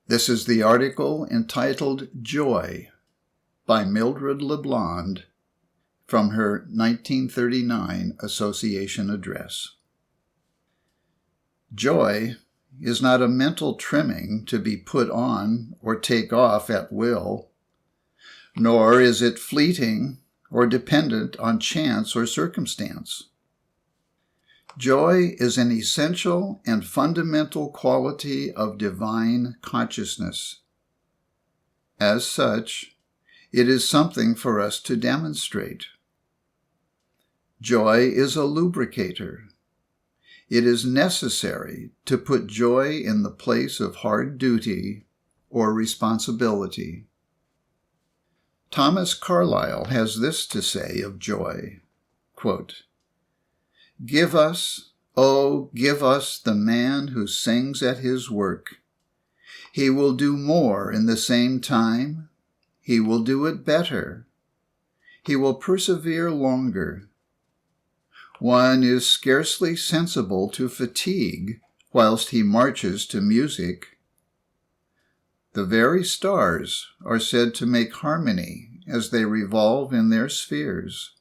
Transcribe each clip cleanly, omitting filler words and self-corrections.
This is the article entitled Joy by Mildred LeBlond from her 1939 Association Address. Joy is not a mental trimming to be put on or take off at will, nor is it fleeting or dependent on chance or circumstance. Joy is an essential and fundamental quality of divine consciousness. As such, it is something for us to demonstrate. Joy is a lubricator. It is necessary to put joy in the place of hard duty or responsibility. Thomas Carlyle has this to say of joy, quote, "Give us, oh, give us the man who sings at his work. He will do more in the same time. He will do it better. He will persevere longer. One is scarcely sensible to fatigue whilst he marches to music. The very stars are said to make harmony as they revolve in their spheres.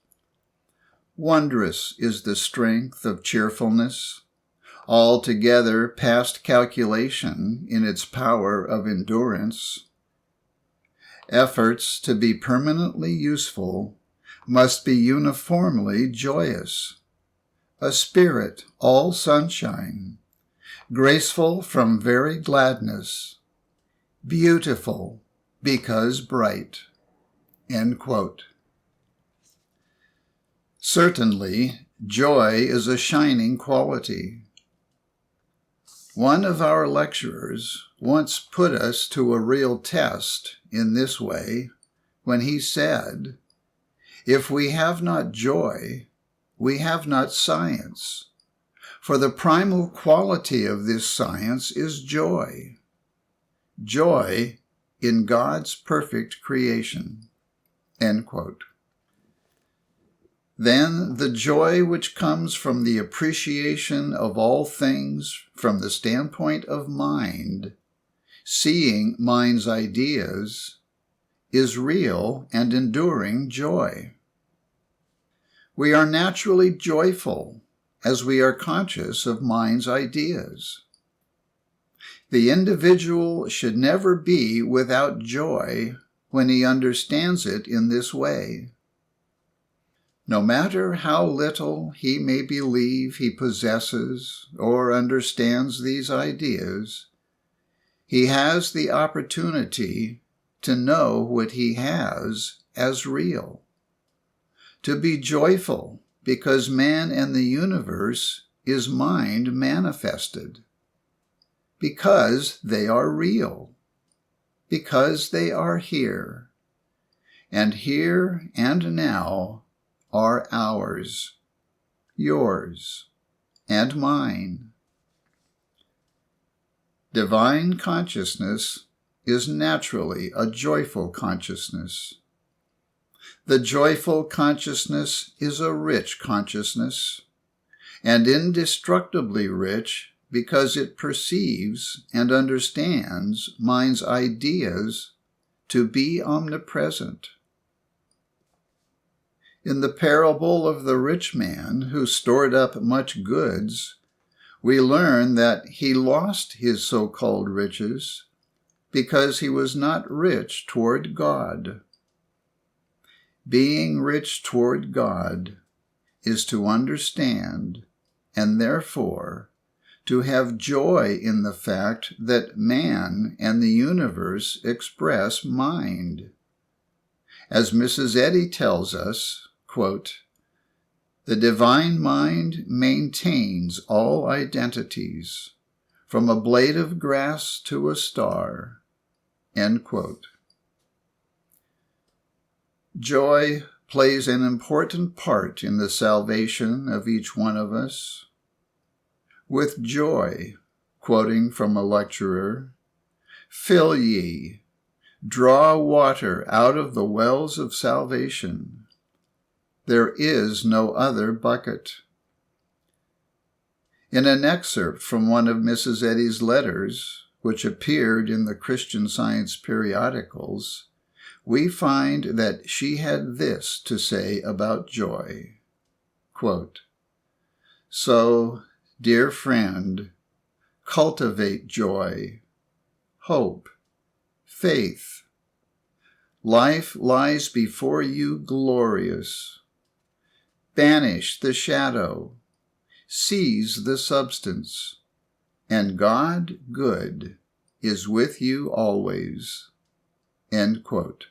Wondrous is the strength of cheerfulness, altogether past calculation in its power of endurance. Efforts to be permanently useful must be uniformly joyous, a spirit all sunshine, graceful from very gladness, beautiful because bright." End quote. Certainly, joy is a shining quality. One of our lecturers once put us to a real test in this way when he said, "If we have not joy, we have not science, for the primal quality of this science is joy. Joy in God's perfect creation." End quote. Then the joy which comes from the appreciation of all things from the standpoint of mind, seeing mind's ideas, is real and enduring joy. We are naturally joyful as we are conscious of mind's ideas. The individual should never be without joy when he understands it in this way. No matter how little he may believe he possesses or understands these ideas, he has the opportunity to know what he has as real, to be joyful because man and the universe is mind manifested, because they are real, because they are here, and here and now are ours, yours, and mine. Divine consciousness is naturally a joyful consciousness. The joyful consciousness is a rich consciousness, and indestructibly rich because it perceives and understands mind's ideas to be omnipresent. In the parable of the rich man who stored up much goods, we learn that he lost his so-called riches because he was not rich toward God. Being rich toward God is to understand, and therefore to have joy in the fact that man and the universe express mind. As Mrs. Eddy tells us, quote, "The divine mind maintains all identities, from a blade of grass to a star." End quote. Joy plays an important part in the salvation of each one of us. With joy, quoting from a lecturer, "Fill ye, draw water out of the wells of salvation. There is no other bucket." In an excerpt from one of Mrs. Eddy's letters, which appeared in the Christian Science periodicals, we find that she had this to say about joy. Quote, "So, dear friend, cultivate joy, hope, faith. Life lies before you glorious. Banish the shadow, seize the substance, and God, good, is with you always." End quote.